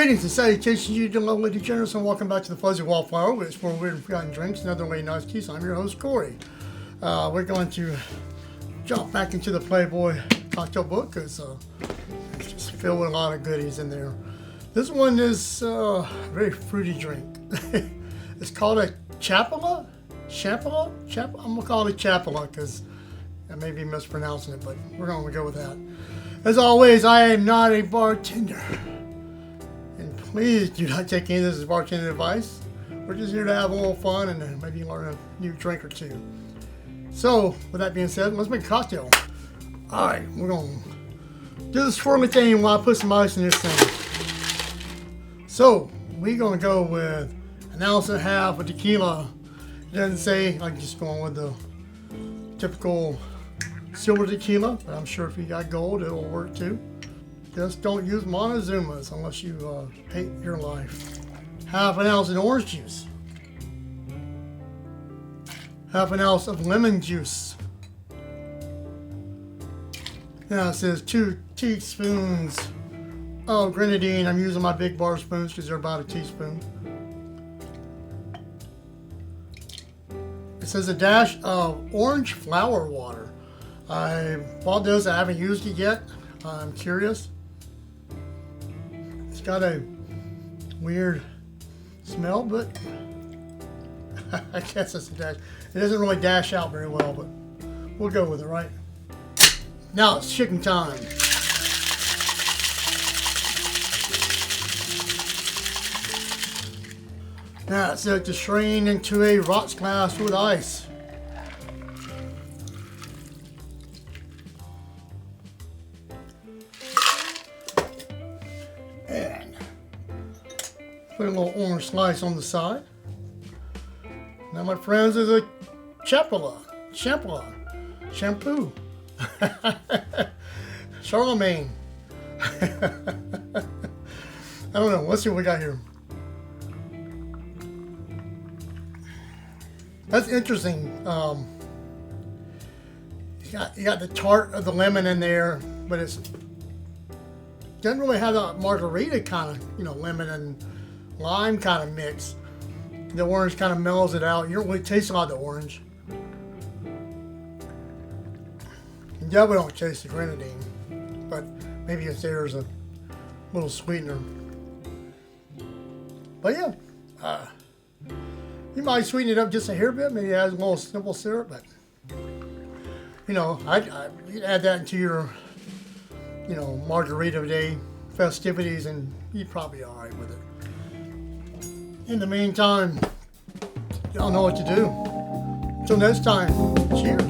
Greetings and salutations, you lovely degenerates, and welcome back to the Fuzzy Wallflower, where it's more weird and forgotten drinks and other really nice keys. I'm your host, Corey. We're going to jump back into the Playboy Cocktail book because it's just filled with a lot of goodies in there. This one is a very fruity drink. It's called a Chapala? I'm going to call it Chapala because I may be mispronouncing it, but we're going to go with that. As always, I am not a bartender. And please do not take any of this as bartender advice. We're just here to have a little fun and maybe learn a new drink or two. So, with that being said, let's make a cocktail. Alright, we're going to do this swirly thing while I put some ice in this thing. So, we're going to go with an ounce and a half of tequila. It doesn't say, I'm just going with the typical silver tequila, but I'm sure if you got gold, it'll work too. Just don't use Montezumas unless you hate your life. Half an ounce of orange juice. Half an ounce of lemon juice. Now it says 2 teaspoons of grenadine. I'm using my big bar spoons because they're about a teaspoon. It says a dash of orange flower water. I bought those. I haven't used it yet. I'm curious. It's got a weird smell, but I guess it's a dash. It doesn't really dash out very well, but we'll go with it, right? Now it's chicken time. Now it's to strain into a rocks glass with ice. And put a little orange slice on the side. Now, my friends, is a Chapala shampoo. Charlemagne. I don't know. Let's see what we got here. That's interesting. You got the tart of the lemon in there, but it doesn't really have a margarita kind of, lemon and lime kind of mix. The orange kind of mellows it out. You don't really taste a lot of the orange. You definitely don't taste the grenadine, but maybe it's there's a little sweetener. But yeah, you might sweeten it up just a hair bit. Maybe it has a little simple syrup, but you can add that into your, margarita day festivities, and you'd probably be all right with it. In the meantime, y'all know what to do. Until next time, cheers.